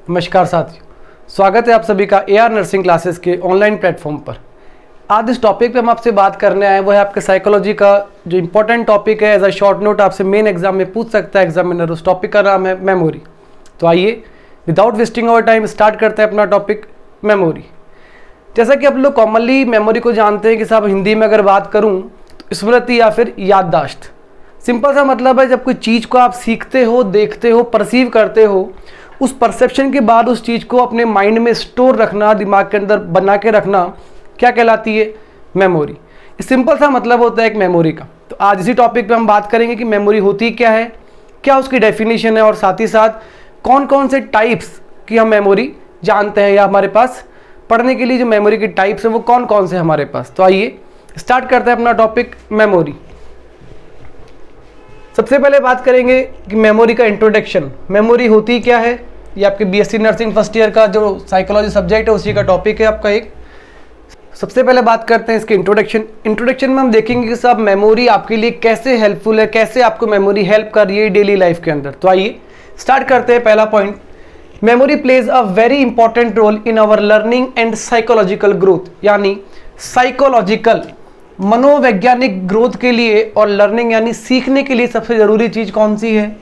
नमस्कार साथियों, स्वागत है आप सभी का एआर नर्सिंग क्लासेस के ऑनलाइन प्लेटफॉर्म पर। आज इस टॉपिक पे हम आपसे बात करने आए वो है आपके साइकोलॉजी का जो इंपॉर्टेंट टॉपिक है। एज अ शॉर्ट नोट आपसे मेन एग्जाम में पूछ सकता है एग्जामिनर। उस टॉपिक का नाम है मेमोरी। तो आइए without wasting our time start करते हैं अपना टॉपिक मेमोरी। जैसा कि आप लोग कॉमनली मेमोरी को जानते हैं कि साहब हिंदी में अगर बात करूँ तो स्मृति या फिर याददाश्त। सिंपल सा मतलब है जब कोई चीज़ को आप सीखते हो, देखते हो, परसीव करते हो, उस परसेप्शन के बाद उस चीज़ को अपने माइंड में स्टोर रखना, दिमाग के अंदर बना के रखना, क्या कहलाती है? मेमोरी। सिंपल सा मतलब होता है एक मेमोरी का। तो आज इसी टॉपिक पे हम बात करेंगे कि मेमोरी होती क्या है, क्या उसकी डेफिनेशन है और साथ ही साथ कौन कौन से टाइप्स की हम मेमोरी जानते हैं या हमारे पास पढ़ने के लिए जो मेमोरी की टाइप्स हैं वो कौन कौन से हमारे पास। तो आइए स्टार्ट करते हैं अपना टॉपिक मेमोरी। सबसे पहले बात करेंगे कि मेमोरी का इंट्रोडक्शन। मेमोरी होती क्या है? ये आपके बीएससी नर्सिंग फर्स्ट ईयर का जो साइकोलॉजी सब्जेक्ट है उसी का टॉपिक है आपका एक। सबसे पहले बात करते हैं इसके इंट्रोडक्शन में हम देखेंगे कि साहब मेमोरी आपके लिए कैसे हेल्पफुल है, कैसे आपको मेमोरी हेल्प कर रही है डेली लाइफ के अंदर। तो आइए स्टार्ट करते हैं। पहला point, memory plays a very important role in our learning and psychological growth. यानी साइकोलॉजिकल मनोवैज्ञानिक ग्रोथ के लिए और लर्निंग यानी सीखने के लिए सबसे जरूरी चीज कौन सी है?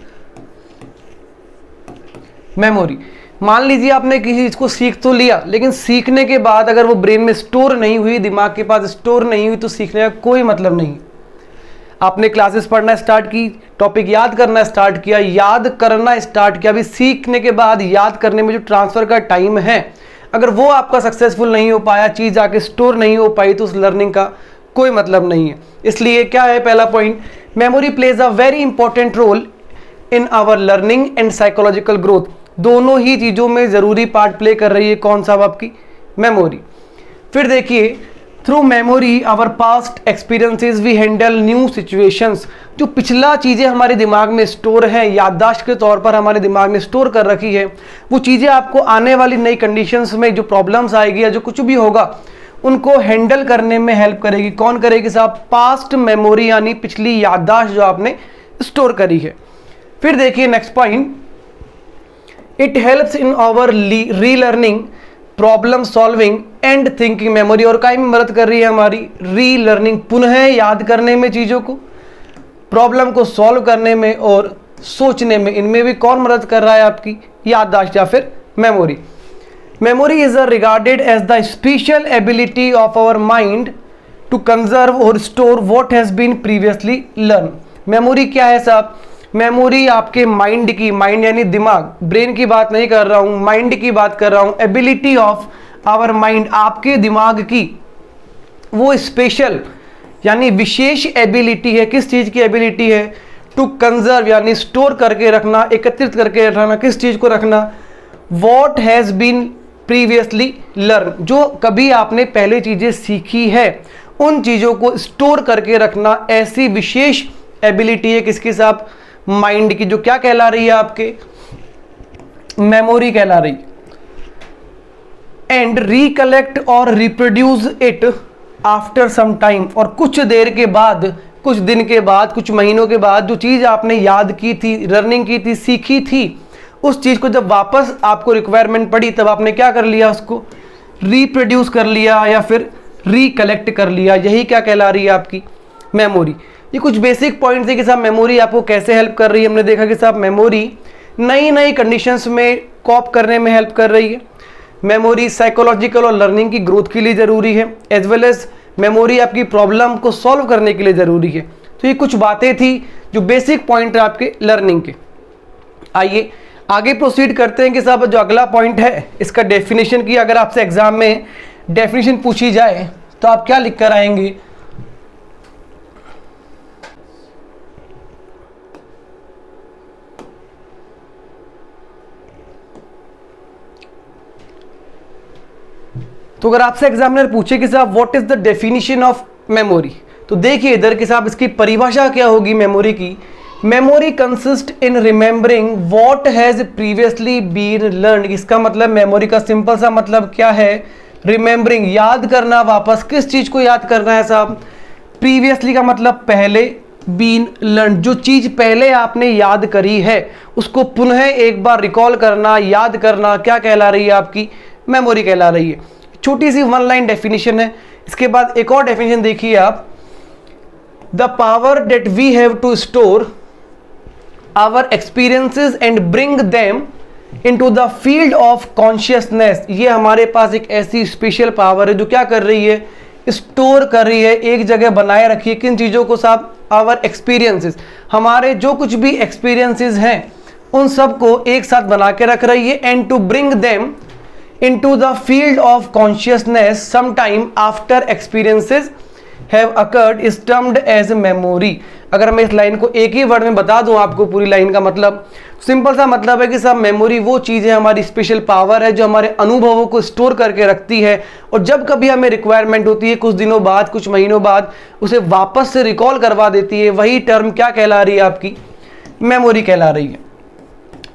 मेमोरी। मान लीजिए आपने किसी चीज को सीख तो लिया, लेकिन सीखने के बाद अगर वो ब्रेन में स्टोर नहीं हुई, दिमाग के पास स्टोर नहीं हुई, तो सीखने का कोई मतलब नहीं। आपने क्लासेस पढ़ना स्टार्ट की, टॉपिक याद करना स्टार्ट किया, याद करना स्टार्ट किया, अभी सीखने के बाद याद करने में जो ट्रांसफर का टाइम है, अगर वो आपका सक्सेसफुल नहीं हो पाया, चीज आके स्टोर नहीं हो पाई, तो उस लर्निंग का कोई मतलब नहीं है। इसलिए क्या है पहला point, memory plays a very important role in our learning and psychological growth. दोनों ही चीजों में जरूरी पार्ट प्ले कर रही है कौन सा? आपकी मेमोरी। फिर देखिए, through memory our past experiences we handle new situations. जो पिछला चीजें हमारे दिमाग में स्टोर है, याददाश्त के तौर पर हमारे दिमाग में स्टोर कर रखी है, वो चीजें आपको आने वाली नई कंडीशंस में जो प्रॉब्लम्स आएगी या जो कुछ भी होगा उनको हैंडल करने में हेल्प करेगी। कौन करेगी साहब? पास्ट मेमोरी, यानी पिछली याददाश्त जो आपने स्टोर करी है। फिर देखिए next point, it helps in our relearning, problem solving and thinking. Memory और काय में मदद कर रही है हमारी? रीलर्निंग, पुनः याद करने में चीजों को, प्रॉब्लम को सॉल्व करने में और सोचने में। इनमें भी कौन मदद कर रहा है? आपकी याददाश्त या फिर memory. Memory is regarded as the special ability of our mind to conserve or store what has been previously learned. Memory क्या है साहब? मेमोरी आपके माइंड की, माइंड यानी दिमाग, ब्रेन की बात नहीं कर रहा हूं, माइंड की बात कर रहा हूं। एबिलिटी ऑफ आवर माइंड, आपके दिमाग की वो स्पेशल यानी विशेष एबिलिटी है। किस चीज की एबिलिटी है? टू कंजर्व यानी स्टोर करके रखना, एकत्रित करके रखना। किस चीज को रखना? What has been previously learn, जो कभी आपने पहले चीजें सीखी है उन चीजों को स्टोर करके रखना। ऐसी विशेष एबिलिटी है किसकी साहब? माइंड की, जो क्या कहला रही है? आपके मेमोरी कहला रही। एंड रिकलेक्ट और reproduce it after some time, और कुछ देर के बाद, कुछ दिन के बाद, कुछ महीनों के बाद जो चीज आपने याद की थी, लर्निंग की थी, सीखी थी, उस चीज को जब वापस आपको रिक्वायरमेंट पड़ी तब आपने क्या कर लिया? उसको रिप्रोड्यूस कर लिया या फिर रिकलेक्ट कर लिया। यही क्या कहला रही है? आपकी मेमोरी। ये कुछ बेसिक पॉइंट्स है कि साहब मेमोरी आपको कैसे हेल्प कर रही है। हमने देखा कि साहब मेमोरी नई नई कंडीशंस में कॉप करने में हेल्प कर रही है। मेमोरी साइकोलॉजिकल और लर्निंग की ग्रोथ के लिए जरूरी है, एज वेल एज मेमोरी आपकी प्रॉब्लम को सॉल्व करने के लिए जरूरी है। तो ये कुछ बातें थी जो बेसिक पॉइंट है आपके लर्निंग के। आइए आगे प्रोसीड करते हैं कि साहब जो अगला पॉइंट है इसका डेफिनेशन की। अगर आपसे एग्जाम में डेफिनेशन पूछी जाए तो आप क्या लिख कर आएंगे? तो अगर आपसे एग्जामिनर पूछे कि साहब what is the definition of memory, तो देखिए इधर कि साहब इसकी परिभाषा क्या होगी मेमोरी की। Memory consist in remembering what has previously been learn. इसका मतलब मेमोरी का सिंपल सा मतलब क्या है? रिमेंबरिंग, याद करना वापस। किस चीज को याद करना है साहब? प्रीवियसली का मतलब पहले, बीन लर्न, जो चीज पहले आपने याद करी है उसको पुनः एक बार रिकॉल करना, याद करना, क्या कहला रही है आपकी मेमोरी कहला रही है। छोटी सी वन लाइन डेफिनेशन है। इसके बाद एक और डेफिनेशन देखिए आप, the power that we have to store our experiences and bring them into the field of consciousness. ये हमारे पास एक ऐसी स्पेशल पावर है जो क्या कर रही है, स्टोर कर रही है, एक जगह बनाए रखी है किन चीज़ों को साहब, आवर एक्सपीरियंसेस, हमारे जो कुछ भी एक्सपीरियंसेस हैं उन सब को एक साथ बना के रख रही है, and to bring them into the field of consciousness some time after experiences have occurred is termed as memory. अगर मैं इस लाइन को एक ही वर्ड में बता दूं आपको पूरी लाइन का मतलब, सिंपल सा मतलब है कि साहब मेमोरी वो चीज़ है, हमारी स्पेशल पावर है जो हमारे अनुभवों को स्टोर करके रखती है, और जब कभी हमें रिक्वायरमेंट होती है कुछ दिनों बाद, कुछ महीनों बाद, उसे वापस से रिकॉल करवा देती है। वही टर्म क्या कहला रही है आपकी, मेमोरी कहला रही है।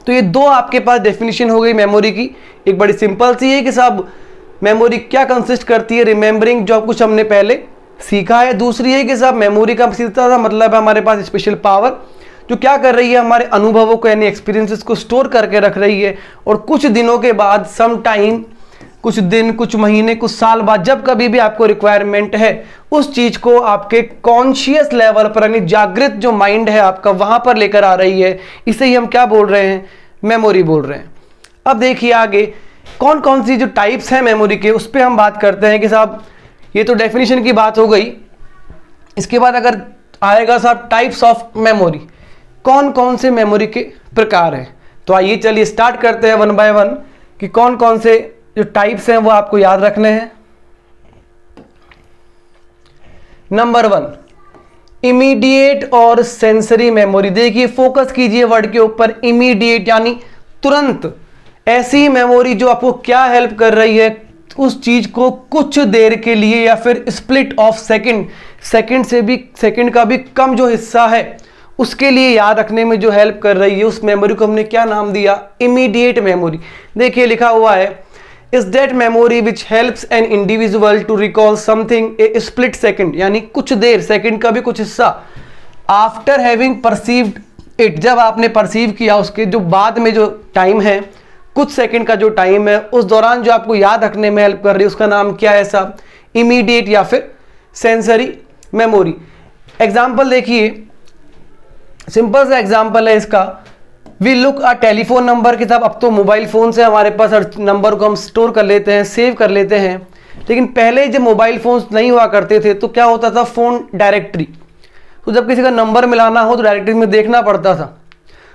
तो ये दो आपके पास डेफिनेशन हो गई मेमोरी की। एक बड़ी सिंपल सी है कि साहब मेमोरी क्या कंसिस्ट करती है, रिमेंबरिंग जो कुछ हमने पहले सीखा है। दूसरी है कि साहब मेमोरी का सीधा सा मतलब है हमारे पास स्पेशल पावर जो क्या कर रही है, हमारे अनुभवों को यानी एक्सपीरियंसेस को स्टोर करके रख रही है, और कुछ दिनों के बाद, सम टाइम, कुछ दिन, कुछ महीने, कुछ साल बाद, जब कभी भी आपको रिक्वायरमेंट है उस चीज को आपके कॉन्शियस लेवल पर यानी जागृत जो माइंड है आपका वहां पर लेकर आ रही है। इसे ही हम क्या बोल रहे हैं, मेमोरी बोल रहे हैं। अब देखिए आगे कौन कौन सी जो टाइप्स हैं मेमोरी के, उस पर हम बात करते हैं कि साहब ये तो डेफिनेशन की बात हो गई। इसके बाद अगर आएगा साहब टाइप्स ऑफ मेमोरी, कौन कौन से मेमोरी के प्रकार हैं। तो आइए चलिए स्टार्ट करते हैं वन बाय वन कि कौन कौन से जो टाइप्स हैं वो आपको याद रखने हैं। नंबर 1, इमीडिएट और सेंसरी मेमोरी। देखिए फोकस कीजिए वर्ड के ऊपर, इमीडिएट यानी तुरंत। ऐसी मेमोरी जो आपको क्या हेल्प कर रही है, उस चीज को कुछ देर के लिए या फिर स्प्लिट ऑफ सेकंड, सेकंड का भी कम जो हिस्सा है उसके लिए याद रखने में जो हेल्प कर रही है, उस मेमोरी को हमने क्या नाम दिया, इमीडिएट मेमोरी। देखिए लिखा हुआ है, is that memory which helps an individual to recall something a split second, यानी कुछ देर, सेकंड का भी कुछ हिस्सा, आफ्टर हैविंग परसीव्ड इट, जब आपने परसीव किया उसके जो बाद में जो टाइम है, कुछ सेकंड का जो टाइम है, उस दौरान जो आपको याद रखने में हेल्प कर रही है उसका नाम क्या है साहब, इमीडिएट या फिर सेंसरी मेमोरी। एग्जाम्पल देखिए, सिंपल सा एग्जाम्पल है इसका, we look a telephone number के साथ। अब तो मोबाइल फोन से हमारे पास हर नंबर को हम स्टोर कर लेते हैं, सेव कर लेते हैं, लेकिन पहले जब मोबाइल फोन नहीं हुआ करते थे तो क्या होता था, फोन डायरेक्टरी, तो जब किसी का नंबर मिलाना हो तो डायरेक्टरी में देखना पड़ता था।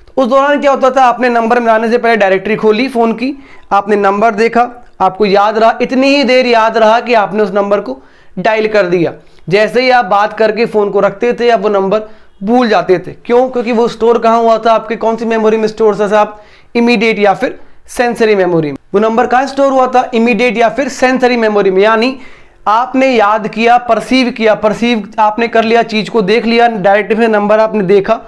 तो उस दौरान क्या होता था, आपने नंबर मिलाने से पहले डायरेक्टरी खोली फोन की, आपने नंबर देखा, आपको याद रहा, इतनी ही देर याद रहा कि आपने उस नंबर को डायल कर दिया। जैसे ही आप बात करके फोन को रखते थे आप वो नंबर भूल जाते थे। क्यों? क्योंकि वो स्टोर कहाँ हुआ था, आपके कौन सी मेमोरी में स्टोर था साहब, इमीडिएट या फिर सेंसरी मेमोरी में। वो नंबर कहाँ स्टोर हुआ था, इमीडिएट या फिर सेंसरी मेमोरी में। यानी आपने याद किया, परसीव आपने कर लिया, चीज को देख लिया, डायरेक्टली में नंबर आपने देखा,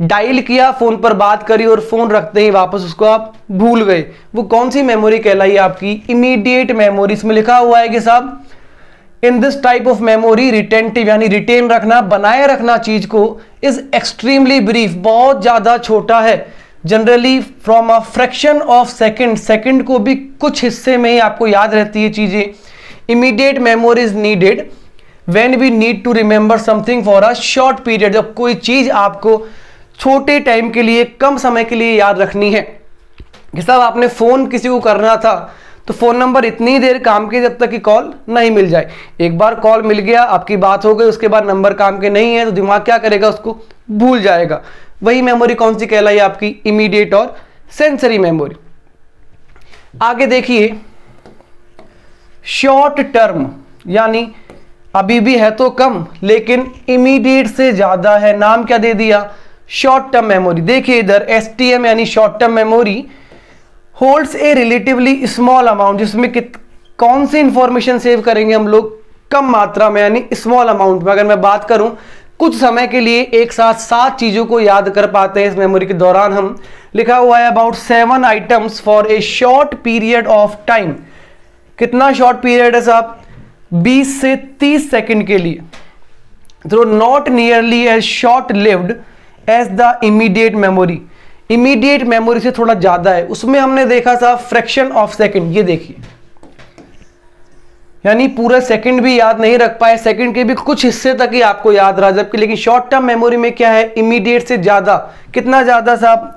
डायल किया, फोन पर बात करी और फोन रखते ही वापस उसको आप भूल गए। वो कौन सी मेमोरी कहलाई आपकी, इमीडिएट मेमोरी। इसमें लिखा हुआ है कि साहब in this type of memory retentive यानी रिटेन रखना, बनाए रखना चीज को, इज एक्सट्रीमली ब्रीफ, बहुत ज्यादा छोटा है, generally from a fraction of second, second को भी कुछ हिस्से में ही आपको याद रहती है चीजें। Immediate memory is needed when we need to remember something for a short period, जब कोई चीज आपको छोटे टाइम के लिए, कम समय के लिए याद रखनी है। कि साहब आपने फोन किसी को करना था तो फोन नंबर इतनी देर काम के जब तक कि कॉल नहीं मिल जाए। एक बार कॉल मिल गया, आपकी बात हो गई, उसके बाद नंबर काम के नहीं है तो दिमाग क्या करेगा, उसको भूल जाएगा। वही मेमोरी कौन सी कहलाई आपकी, इमीडिएट और सेंसरी मेमोरी। आगे देखिए शॉर्ट टर्म, यानी अभी भी है तो कम लेकिन इमीडिएट से ज्यादा है, नाम क्या दे दिया, शॉर्ट टर्म मेमोरी। देखिए इधर STM यानी शॉर्ट टर्म मेमोरी होल्ड्स ए रिलेटिवली स्मॉल अमाउंट, जिसमें कौन सी इंफॉर्मेशन सेव करेंगे हम लोग, कम मात्रा में यानी स्मॉल अमाउंट में। अगर मैं बात करूं कुछ समय के लिए एक साथ 7 चीजों को याद कर पाते हैं इस मेमोरी के दौरान हम। लिखा हुआ है about 7 items for a short period of time. कितना शॉर्ट पीरियड है साहब, 20 से 30 सेकंड के लिए। तो not nearly as short lived as the immediate memory. Immediate memory से थोड़ा ज्यादा है, उसमें हमने देखा था फ्रैक्शन ऑफ सेकंड। ये देखिए, यानी पूरा सेकंड भी याद नहीं रख पाए, सेकंड के भी कुछ हिस्से तक ही आपको याद रहा, जबकि लेकिन शॉर्ट टर्म मेमोरी में क्या है, इमीडिएट से ज्यादा। कितना ज्यादा साहब,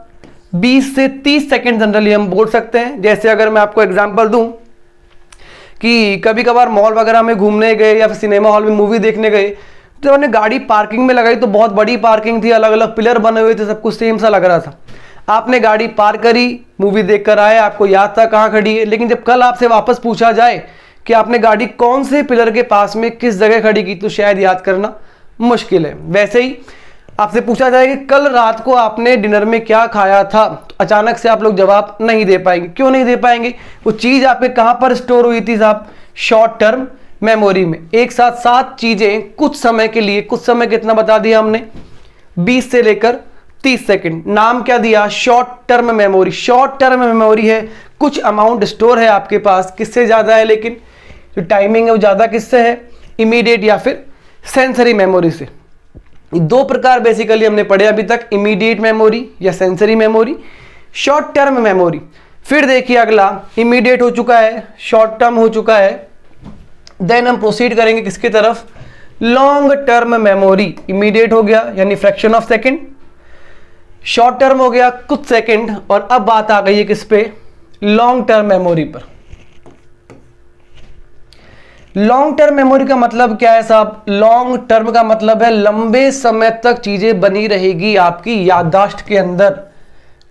20 से 30 सेकंड जनरली हम बोल सकते हैं। जैसे अगर मैं आपको एग्जांपल दूं कि कभी कभार मॉल वगैरह में घूमने गए या फिर सिनेमा हॉल में मूवी देखने गए, तो हमने गाड़ी पार्किंग में लगाई, तो बहुत बड़ी पार्किंग थी, अलग अलग पिलर बने हुए थे, सब कुछ सेम सा लग रहा था। आपने गाड़ी पार्क करी, मूवी देखकर आए, आपको याद था कहाँ खड़ी है, लेकिन जब कल आपसे वापस पूछा जाए कि आपने गाड़ी कौन से पिलर के पास में किस जगह खड़ी की, तो शायद याद करना मुश्किल है। वैसे ही आपसे पूछा जाए कि कल रात को आपने डिनर में क्या खाया था, तो अचानक से आप लोग जवाब नहीं दे पाएंगे। क्यों नहीं दे पाएंगे? वो चीज आपके कहां पर स्टोर हुई थी साहब, शॉर्ट टर्म मेमोरी में। एक साथ 7 चीजें कुछ समय के लिए, कुछ समय कितना बता दिया हमने, 20 से लेकर 30 सेकंड। नाम क्या दिया, short term memory. Short term memory है, कुछ अमाउंट स्टोर है आपके पास, किससे ज्यादा है, लेकिन जो टाइमिंग है वो ज्यादा किससे है, इमीडिएट या फिर सेंसरी मेमोरी से। 2 प्रकार बेसिकली हमने पढ़े अभी तक, इमीडिएट मेमोरी या sensory memory, short term memory. फिर देखिए अगला, इमीडिएट हो चुका है, शॉर्ट टर्म हो चुका है, देन हम प्रोसीड करेंगे किसकी तरफ, लॉन्ग टर्म मेमोरी। इमीडिएट हो गया यानी fraction of second, short term हो गया कुछ सेकंड, और अब बात आ गई है किस पे, लॉन्ग टर्म मेमोरी पर। लॉन्ग टर्म मेमोरी का मतलब क्या है साहब, लॉन्ग टर्म का मतलब है लंबे समय तक चीजें बनी रहेगी आपकी याददाश्त के अंदर।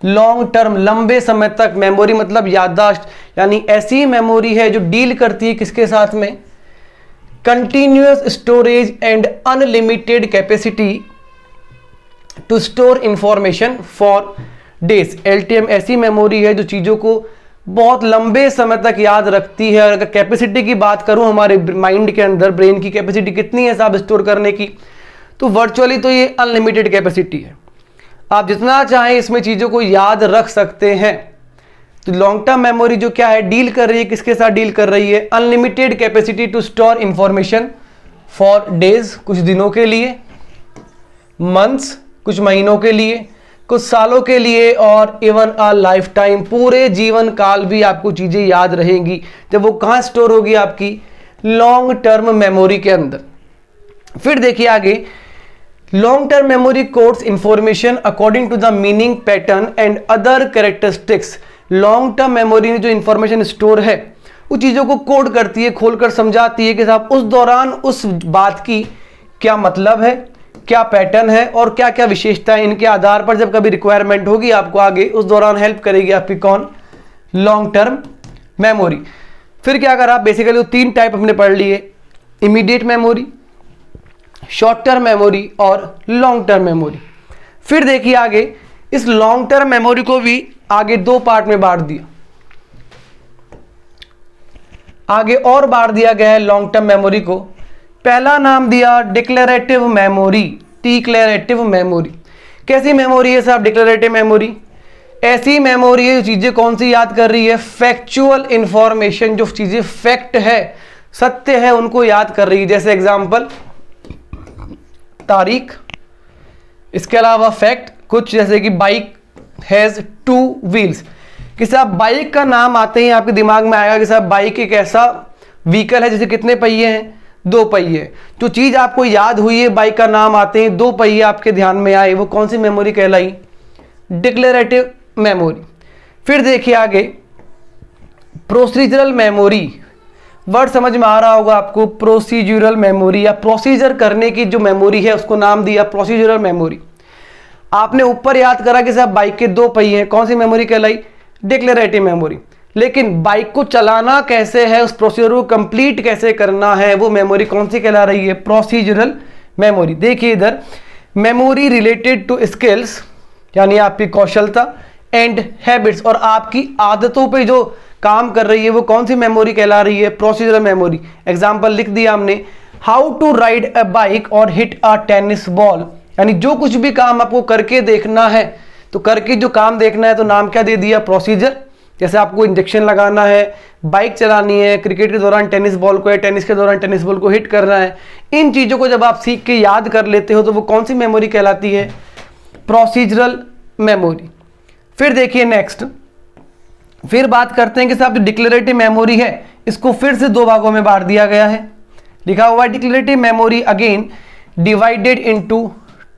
लॉन्ग टर्म, लंबे समय तक मेमोरी मतलब याददाश्त, यानी ऐसी मेमोरी है जो डील करती है किसके साथ में, continuous storage and unlimited capacity to store information for days. LTM ऐसी मेमोरी है जो चीजों को बहुत लंबे समय तक याद रखती है। अगर कैपेसिटी की बात करूं हमारे माइंड के अंदर, ब्रेन की कैपेसिटी कितनी है साहब स्टोर करने की, तो वर्चुअली तो ये अनलिमिटेड कैपेसिटी है, आप जितना चाहें इसमें चीजों को याद रख सकते हैं। तो लॉन्ग टर्म मेमोरी जो क्या है, डील कर रही है किसके साथ, डील कर रही है unlimited capacity to store information for days, कुछ दिनों के लिए, मंथ्स कुछ महीनों के लिए, कुछ सालों के लिए, और इवन अ लाइफ टाइम, पूरे जीवन काल भी आपको चीजें याद रहेंगी। जब वो कहां स्टोर होगी, आपकी लॉन्ग टर्म मेमोरी के अंदर। फिर देखिए आगे, long term memory codes information according to the meaning, pattern and other characteristics. Long term memory में जो इंफॉर्मेशन स्टोर है वो चीजों को कोड करती है, खोलकर समझाती है कि साहब उस दौरान उस बात की क्या मतलब है, क्या पैटर्न है और क्या क्या विशेषताएं, इनके आधार पर जब कभी रिक्वायरमेंट होगी आपको आगे, उस दौरान हेल्प करेगी आपकी कौन, लॉन्ग टर्म मेमोरी। फिर क्या करा, बेसिकली वो 3 टाइप हमने पढ़ लिए, immediate memory, short term memory और लॉन्ग टर्म मेमोरी। फिर देखिए आगे, इस लॉन्ग टर्म मेमोरी को भी आगे 2 पार्ट में बांट दिया, आगे और बांट दिया गया है लॉन्ग टर्म मेमोरी को। पहला नाम दिया डिक्लेरेटिव मेमोरी, डिक्लेरेटिव मेमोरी। कैसी मेमोरी है साहब डिक्लेरेटिव मेमोरी, ऐसी मेमोरी है जो चीजें कौन सी याद कर रही है, फैक्चुअल इंफॉर्मेशन, जो चीजें फैक्ट है, सत्य है, उनको याद कर रही है। जैसे एग्जांपल तारीख, इसके अलावा फैक्ट कुछ, जैसे कि बाइक हैज 2 व्हील्स, कि साहब बाइक का नाम आते ही आपके दिमाग में आएगा कि साहब बाइक एक ऐसा व्हीकल है जिसे कितने पहिए हैं, 2 पहिए। जो चीज आपको याद हुई है बाइक का नाम आते हैं, 2 पहिए आपके ध्यान में आए, वो कौन सी मेमोरी कहलाई, डिक्लेरेटिव मेमोरी। फिर देखिए आगे, प्रोसीजरल मेमोरी, वर्ड समझ में आ रहा होगा आपको, प्रोसीजरल मेमोरी या प्रोसीजर करने की जो मेमोरी है उसको नाम दिया प्रोसीजरल मेमोरी। आपने ऊपर याद करा कि साहब बाइक के 2 पहिए हैं, कौन सी मेमोरी कहलाई, डिक्लेरेटिव मेमोरी। लेकिन बाइक को चलाना कैसे है, उस प्रोसीजर को कंप्लीट कैसे करना है, वो मेमोरी कौन सी कहला रही है, प्रोसीजरल मेमोरी। देखिए इधर, मेमोरी रिलेटेड टू स्किल्स, यानी आपकी कौशलता, एंड हैबिट्स, और आपकी आदतों पे जो काम कर रही है वो कौन सी मेमोरी कहला रही है, प्रोसीजरल मेमोरी। एग्जाम्पल लिख दिया हमने, how to ride a bike और हिट अ टेनिस बॉल, यानी जो कुछ भी काम आपको करके देखना है, तो करके जो काम देखना है, तो नाम क्या दे दिया, प्रोसीजर। जैसे आपको इंजेक्शन लगाना है, बाइक चलानी है, क्रिकेट के दौरान टेनिस बॉल को या टेनिस के दौरान टेनिस बॉल को हिट करना है, इन चीज़ों को जब आप सीख के याद कर लेते हो तो वो कौन सी मेमोरी कहलाती है? Procedural memory. फिर देखिए नेक्स्ट, फिर बात करते हैं कि साहब जो डिक्लेरेटिव मेमोरी है इसको फिर से दो भागों में बांट दिया गया है। लिखा हुआ है declarative memory again divided into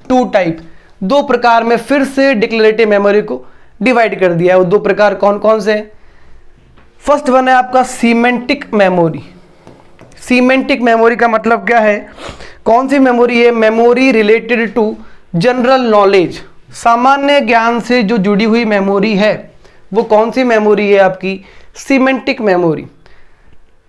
to type. दो प्रकार में फिर से डिक्लेरेटिव मेमोरी को डिवाइड कर दिया है। वो दो प्रकार कौन कौन से? फर्स्ट वन है आपका सीमेंटिक मेमोरी। सीमेंटिक मेमोरी का मतलब क्या है? कौन सी मेमोरी है? Memory related to general knowledge, सामान्य ज्ञान से जो जुड़ी हुई मेमोरी है वो कौन सी मेमोरी है? आपकी semantic memory.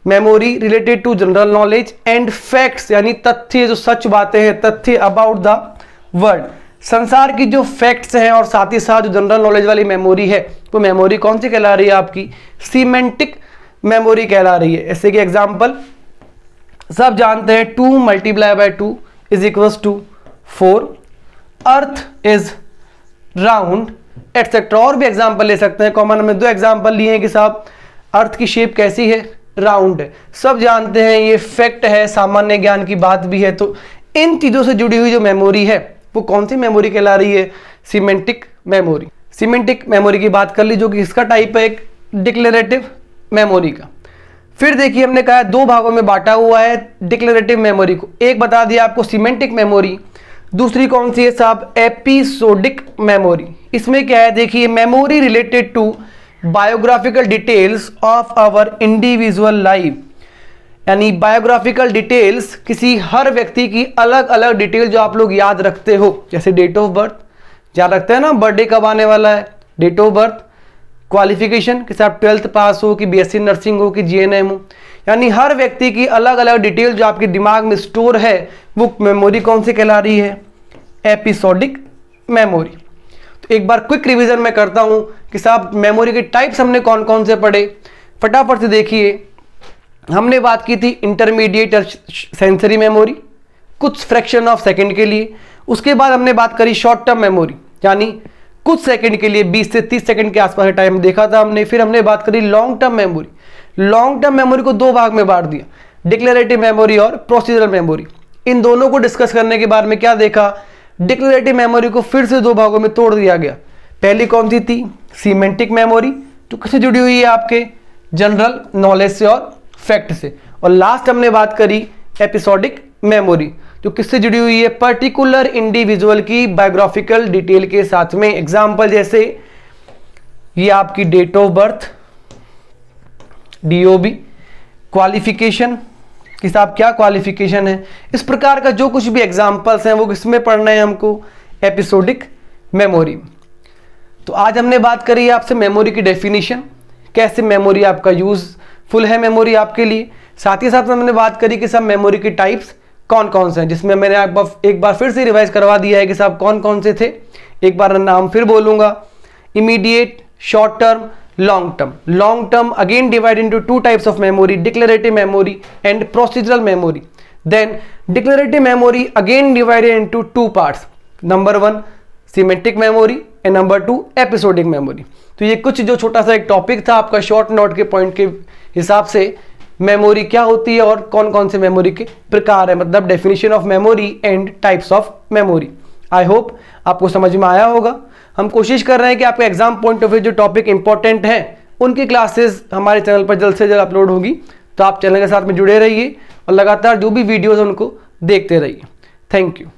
Memory related to general knowledge and facts, यानी तथ्य, जो सच बातें हैं, तथ्य अबाउट द वर्ल्ड, संसार की जो फैक्ट्स हैं, और साथ ही साथ जो जनरल नॉलेज वाली मेमोरी है वो मेमोरी कौन सी कहला रही है? आपकी सीमेंटिक मेमोरी कहला रही है। ऐसे कि एग्जांपल सब जानते हैं 2 × 2 = 4, अर्थ इज राउंड एटसेट्रा। और भी एग्जांपल ले सकते हैं। कॉमन में दो एग्जांपल लिए हैं कि साहब अर्थ की शेप कैसी है? राउंड है। सब जानते हैं, ये फैक्ट है, सामान्य ज्ञान की बात भी है। तो इन चीज़ों से जुड़ी हुई जो मेमोरी है वो कौन सी मेमोरी कहला रही है? Semantic memory. सीमेंटिक मेमोरी की बात कर ली, जो कि इसका टाइप है एक डिक्लेरेटिव मेमोरी का। फिर देखिए हमने कहा दो भागों में बांटा हुआ है डिक्लेरेटिव मेमोरी को। एक बता दिया आपको सीमेंटिक मेमोरी, दूसरी कौन सी है साहब? Episodic memory. इसमें क्या है देखिए, memory related to biographical details of our individual life, यानी बायोग्राफिकल डिटेल्स, किसी हर व्यक्ति की अलग अलग डिटेल जो आप लोग याद रखते हो, जैसे डेट ऑफ बर्थ याद रखते हैं ना, बर्थडे कब आने वाला है, डेट ऑफ बर्थ, क्वालिफिकेशन कि साहब 12th पास हो कि बीएससी नर्सिंग हो कि जीएनएम हो, यानी हर व्यक्ति की अलग अलग डिटेल जो आपके दिमाग में स्टोर है वो मेमोरी कौन सी कहला रही है? Episodic memory. तो एक बार क्विक रिवीजन में करता हूं कि साहब मेमोरी के टाइप्स हमने कौन कौन से पढ़े, फटाफट से देखिए। हमने बात की थी इंटरमीडिएट सेंसरी मेमोरी, कुछ फ्रैक्शन ऑफ सेकंड के लिए। उसके बाद हमने बात करी शॉर्ट टर्म मेमोरी, यानी कुछ सेकंड के लिए, 20 से 30 सेकंड के आसपास का टाइम देखा था हमने। फिर हमने बात करी long term memory. Long term memory को दो भाग में बांट दिया, डिक्लेरेटिव मेमोरी और प्रोसीजरल मेमोरी। इन दोनों को डिस्कस करने के बाद में क्या देखा? डिक्लेरेटिव मेमोरी को फिर से दो भागों में तोड़ दिया गया। पहली कौन सी थी? सीमेंटिक मेमोरी, जो किससे जुड़ी हुई है? आपके जनरल नॉलेज से और फैक्ट से। और लास्ट हमने बात करी एपिसोडिक मेमोरी, जो किससे जुड़ी हुई है? पर्टिकुलर इंडिविजुअल की बायोग्राफिकल डिटेल के साथ में। एग्जाम्पल जैसे ये आपकी date of birth, DOB, qualification कि साहब क्या क्वालिफिकेशन है, इस प्रकार का जो कुछ भी एग्जाम्पल्स हैं वो किसमें पढ़ना है हमको? Episodic memory. तो आज हमने बात करी आपसे मेमोरी की डेफिनेशन, कैसे मेमोरी आपका यूजफुल है मेमोरी आपके लिए। साथ ही साथ हमने बात करी कि सब मेमोरी की टाइप्स कौन कौन से हैं, जिसमें मैंने एक बार फिर से रिवाइज करवा दिया है कि साहब कौन कौन से थे। एक बार नाम फिर बोलूंगा, immediate, short term, long term. Long term again divide into two types of memory, declarative memory and procedural memory. Then declarative memory again divided into two parts, number 1 semantic memory and number 2 episodic memory. तो ये कुछ जो छोटा सा एक topic था आपका short note के पॉइंट के हिसाब से, मेमोरी क्या होती है और कौन कौन से मेमोरी के प्रकार है, मतलब definition of memory and types of memory. I hope आपको समझ में आया होगा। हम कोशिश कर रहे हैं कि आपके एग्जाम पॉइंट ऑफ व्यू जो टॉपिक इंपॉर्टेंट हैं उनकी क्लासेस हमारे चैनल पर जल्द से जल्द अपलोड होगी। तो आप चैनल के साथ में जुड़े रहिए और लगातार जो भी वीडियोस हैं उनको देखते रहिए। Thank you.